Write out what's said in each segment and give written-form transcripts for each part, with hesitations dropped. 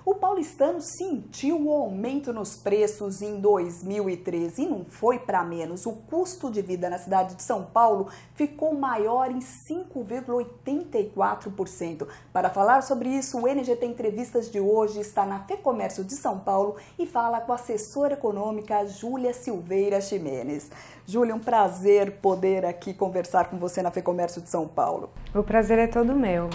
O paulistano sentiu o aumento nos preços em 2013 e não foi para menos. O custo de vida na cidade de São Paulo ficou maior em 5,84%. Para falar sobre isso, o NGT Entrevistas de hoje está na FEComércio de São Paulo e fala com a assessora econômica Júlia Silveira Ximenes. Júlia, um prazer poder aqui conversar com você na FEComércio de São Paulo. O prazer é todo meu.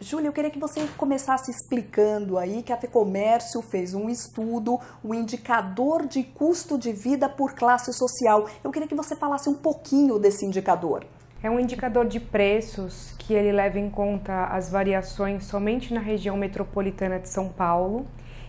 Júlia, eu queria que você começasse explicando aí que a FEComércio fez um estudo, o indicador de custo de vida por classe social. Eu queria que você falasse um pouquinho desse indicador. É um indicador de preços que ele leva em conta as variações somente na região metropolitana de São Paulo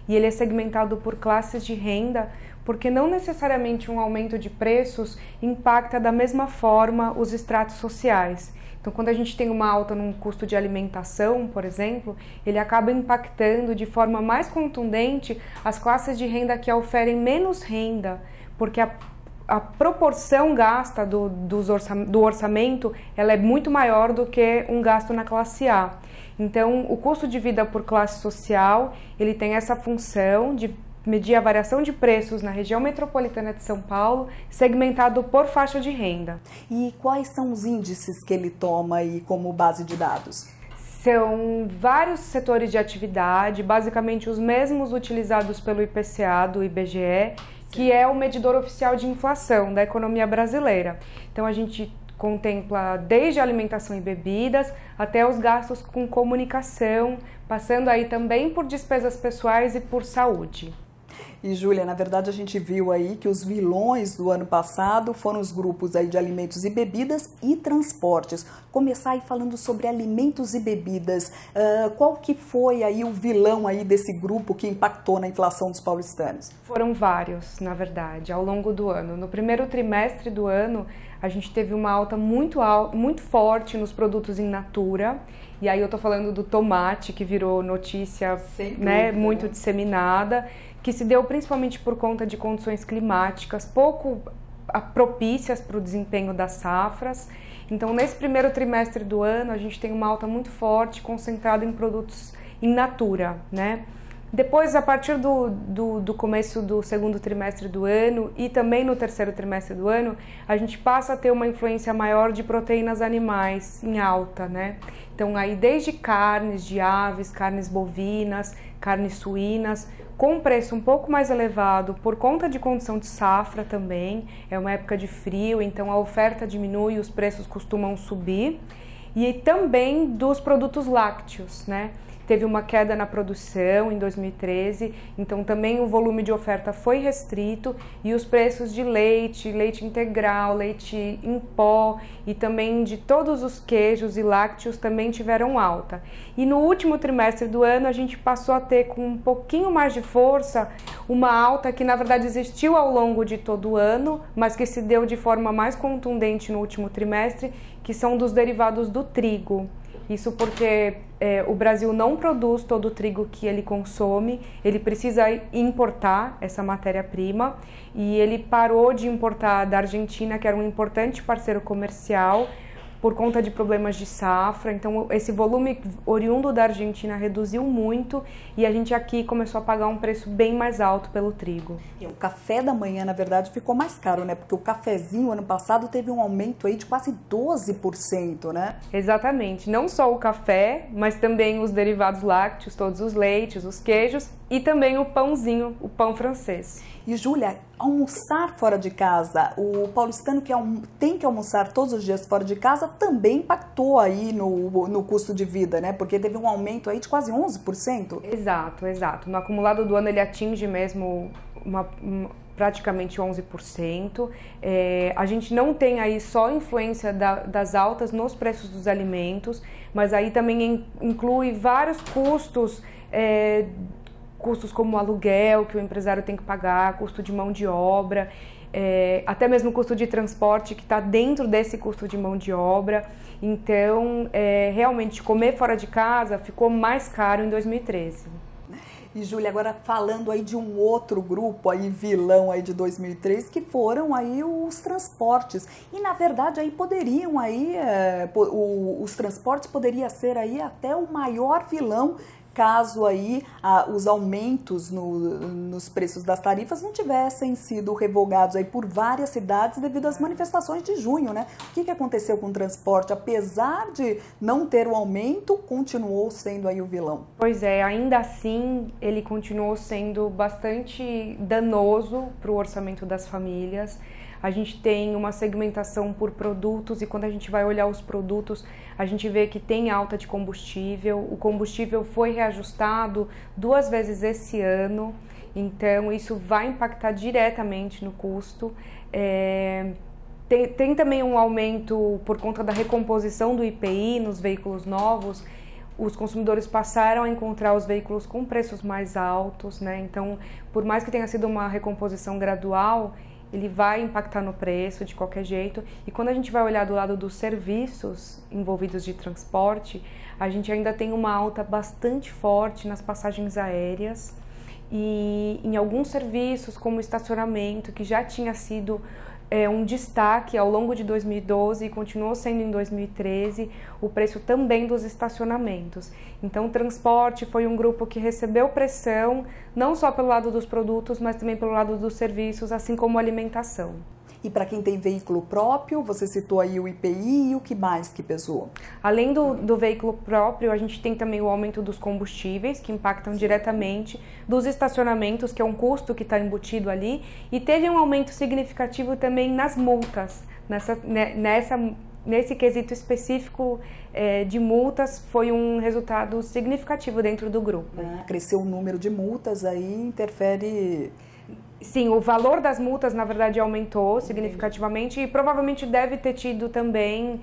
e ele é segmentado por classes de renda, porque não necessariamente um aumento de preços impacta da mesma forma os estratos sociais. Então, quando a gente tem uma alta num custo de alimentação, por exemplo, ele acaba impactando de forma mais contundente as classes de renda que oferem menos renda, porque a proporção gasta do orçamento ela é muito maior do que um gasto na classe A. Então, o custo de vida por classe social, ele tem essa função de medir a variação de preços na região metropolitana de São Paulo, segmentado por faixa de renda. E quais são os índices que ele toma aí como base de dados? São vários setores de atividade, basicamente os mesmos utilizados pelo IPCA do IBGE, que é o medidor oficial de inflação da economia brasileira. Então a gente contempla desde alimentação e bebidas até os gastos com comunicação, passando aí também por despesas pessoais e por saúde. E Júlia, na verdade a gente viu aí que os vilões do ano passado foram os grupos aí de alimentos e bebidas e transportes. Começar aí falando sobre alimentos e bebidas, qual que foi aí o vilão aí desse grupo que impactou na inflação dos paulistanos? Foram vários, na verdade, ao longo do ano. No primeiro trimestre do ano, a gente teve uma alta muito forte nos produtos in natura. E aí eu tô falando do tomate, que virou notícia, né, muito disseminada, que se deu principalmente por conta de condições climáticas pouco propícias para o desempenho das safras. Então, nesse primeiro trimestre do ano, a gente tem uma alta muito forte, concentrada em produtos in natura, né? Depois, a partir do começo do segundo trimestre do ano e também no terceiro trimestre do ano, a gente passa a ter uma influência maior de proteínas animais em alta, né? Então, aí desde carnes de aves, carnes bovinas, carnes suínas, com preço um pouco mais elevado por conta de condição de safra também. É uma época de frio, então a oferta diminui e os preços costumam subir. E também dos produtos lácteos, né? Teve uma queda na produção em 2013, então também o volume de oferta foi restrito e os preços de leite, leite integral, leite em pó e também de todos os queijos e lácteos também tiveram alta. E no último trimestre do ano a gente passou a ter com um pouquinho mais de força uma alta que na verdade existiu ao longo de todo o ano, mas que se deu de forma mais contundente no último trimestre, que são dos derivados do trigo. Isso porque o Brasil não produz todo o trigo que ele consome, ele precisa importar essa matéria-prima e ele parou de importar da Argentina, que era um importante parceiro comercial, por conta de problemas de safra. Então esse volume oriundo da Argentina reduziu muito e a gente aqui começou a pagar um preço bem mais alto pelo trigo. E o café da manhã, na verdade, ficou mais caro, né? Porque o cafezinho ano passado teve um aumento aí de quase 12%, né? Exatamente, não só o café, mas também os derivados lácteos, todos os leites, os queijos e também o pãozinho, o pão francês. E Júlia, almoçar fora de casa, o paulistano que tem que almoçar todos os dias fora de casa também impactou aí no custo de vida, né? Porque teve um aumento aí de quase 11%. Exato, exato. No acumulado do ano ele atinge mesmo praticamente 11%. A gente não tem aí só influência das altas nos preços dos alimentos, mas aí também inclui vários custos, custos como aluguel que o empresário tem que pagar, custo de mão de obra, até mesmo o custo de transporte que está dentro desse custo de mão de obra. Então, realmente, comer fora de casa ficou mais caro em 2013. E Júlia, agora falando aí de um outro grupo aí, vilão aí de 2003, que foram aí os transportes. E na verdade aí poderiam aí, os transportes poderia ser aí até o maior vilão caso aí os aumentos nos preços das tarifas não tivessem sido revogados aí por várias cidades devido às manifestações de junho, né? O que aconteceu com o transporte? Apesar de não ter o aumento, continuou sendo aí o vilão. Pois é, ainda assim ele continuou sendo bastante danoso para o orçamento das famílias. A gente tem uma segmentação por produtos e quando a gente vai olhar os produtos, a gente vê que tem alta de combustível. O combustível foi reajustado 2 vezes esse ano, então isso vai impactar diretamente no custo. Tem também um aumento por conta da recomposição do IPI nos veículos novos. Os consumidores passaram a encontrar os veículos com preços mais altos, né? Então, por mais que tenha sido uma recomposição gradual, ele vai impactar no preço de qualquer jeito. E quando a gente vai olhar do lado dos serviços envolvidos de transporte, a gente ainda tem uma alta bastante forte nas passagens aéreas e em alguns serviços, como estacionamento, que já tinha sido um destaque ao longo de 2012 e continuou sendo em 2013, o preço também dos estacionamentos. Então, o transporte foi um grupo que recebeu pressão, não só pelo lado dos produtos, mas também pelo lado dos serviços, assim como a alimentação. E para quem tem veículo próprio, você citou aí o IPI e o que mais que pesou? Além do veículo próprio, a gente tem também o aumento dos combustíveis, que impactam diretamente, dos estacionamentos, que é um custo que está embutido ali, e teve um aumento significativo também nas multas. Nesse quesito específico de multas, foi um resultado significativo dentro do grupo. Cresceu o número de multas, aí interfere... Sim, o valor das multas, na verdade, aumentou significativamente e provavelmente deve ter tido também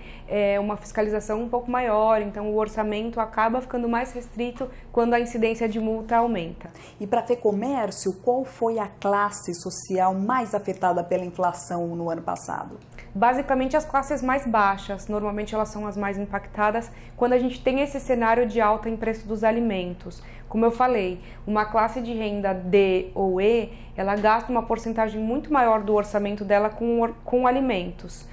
uma fiscalização um pouco maior, então o orçamento acaba ficando mais restrito quando a incidência de multa aumenta. E para a FEComércio, qual foi a classe social mais afetada pela inflação no ano passado? Basicamente as classes mais baixas, normalmente elas são as mais impactadas quando a gente tem esse cenário de alta em preço dos alimentos. Como eu falei, uma classe de renda D ou E, ela gasta uma porcentagem muito maior do orçamento dela com alimentos.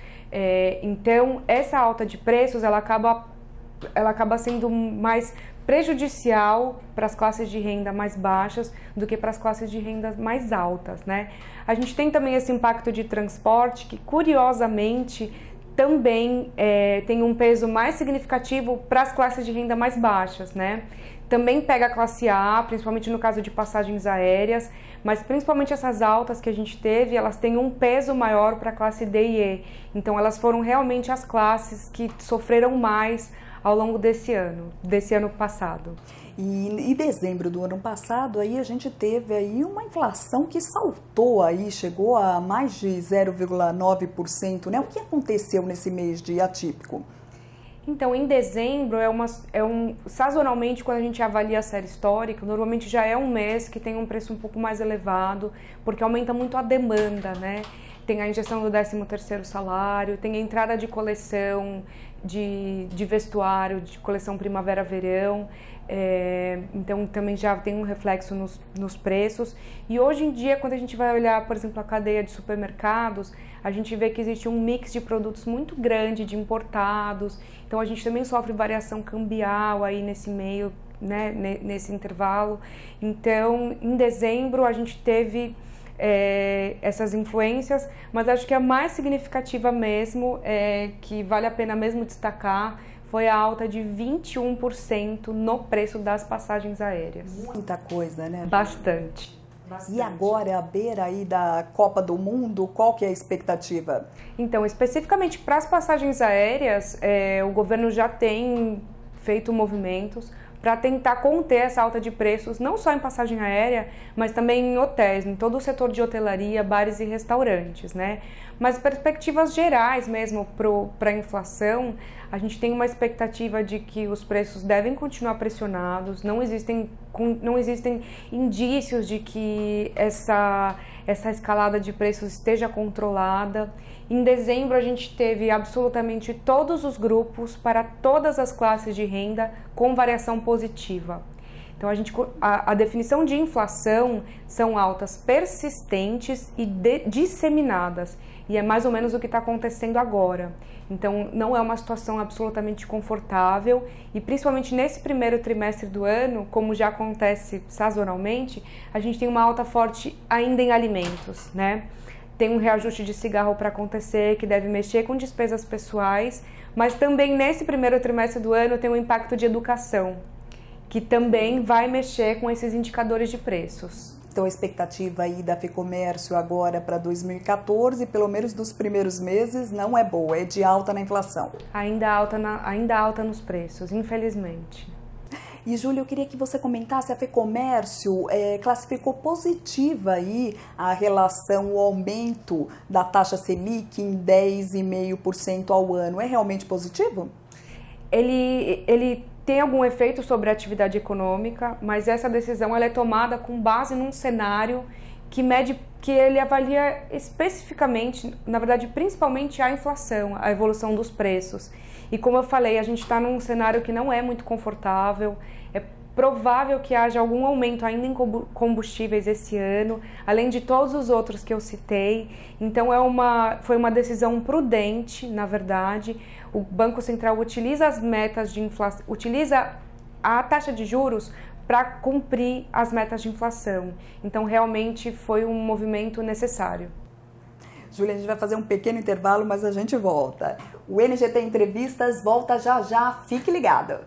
Então, essa alta de preços, ela acaba sendo mais prejudicial para as classes de renda mais baixas do que para as classes de renda mais altas, né? A gente tem também esse impacto de transporte que, curiosamente, também tem um peso mais significativo para as classes de renda mais baixas, né? Também pega a classe A, principalmente no caso de passagens aéreas, mas principalmente essas altas que a gente teve, elas têm um peso maior para a classe D e E. Então elas foram realmente as classes que sofreram mais ao longo desse ano passado. E em dezembro do ano passado, aí a gente teve aí uma inflação que saltou aí, chegou a mais de 0,9%, né? O que aconteceu nesse mês de atípico? Então, em dezembro, sazonalmente, quando a gente avalia a série histórica, normalmente já é um mês que tem um preço um pouco mais elevado, porque aumenta muito a demanda, né? Tem a injeção do 13º salário, tem a entrada de coleção de vestuário, de coleção primavera-verão, então também já tem um reflexo nos preços. E hoje em dia, quando a gente vai olhar, por exemplo, a cadeia de supermercados, a gente vê que existe um mix de produtos muito grande, de importados, então a gente também sofre variação cambial aí nesse meio, né, nesse intervalo. Então, em dezembro, a gente teve essas influências, mas acho que a mais significativa mesmo, que vale a pena mesmo destacar, foi a alta de 21% no preço das passagens aéreas. Muita coisa, né? Bastante. E agora, à beira aí da Copa do Mundo, qual que é a expectativa? Então, especificamente para as passagens aéreas, o governo já tem feito movimentos para tentar conter essa alta de preços, não só em passagem aérea, mas também em hotéis, em todo o setor de hotelaria, bares e restaurantes, né? Mas perspectivas gerais mesmo para a inflação, a gente tem uma expectativa de que os preços devem continuar pressionados, não existem indícios de que essa escalada de preços esteja controlada. Em dezembro, a gente teve absolutamente todos os grupos para todas as classes de renda com variação positiva. Então a definição de inflação são altas persistentes e disseminadas, e é mais ou menos o que está acontecendo agora. Então não é uma situação absolutamente confortável, e principalmente nesse primeiro trimestre do ano, como já acontece sazonalmente, a gente tem uma alta forte ainda em alimentos, né? Tem um reajuste de cigarro para acontecer, que deve mexer com despesas pessoais, mas também nesse primeiro trimestre do ano tem um impacto de educação, que também vai mexer com esses indicadores de preços. Então a expectativa aí da FEComércio agora para 2014, pelo menos dos primeiros meses, não é boa, é de alta na inflação. Ainda alta nos preços, infelizmente. E, Júlia, eu queria que você comentasse, a FEComércio classificou positiva aí a relação, o aumento da taxa Selic em 10,5% ao ano. É realmente positivo? Ele tem algum efeito sobre a atividade econômica, mas essa decisão ela é tomada com base num cenário que ele avalia especificamente, na verdade, principalmente a inflação, a evolução dos preços. E como eu falei, a gente está num cenário que não é muito confortável, é provável que haja algum aumento ainda em combustíveis esse ano, além de todos os outros que eu citei. Então foi uma decisão prudente, na verdade. O Banco Central utiliza as metas de inflação, utiliza a taxa de juros para cumprir as metas de inflação. Então realmente foi um movimento necessário. Júlia, a gente vai fazer um pequeno intervalo, mas a gente volta. O NGT Entrevistas volta já já, fique ligado!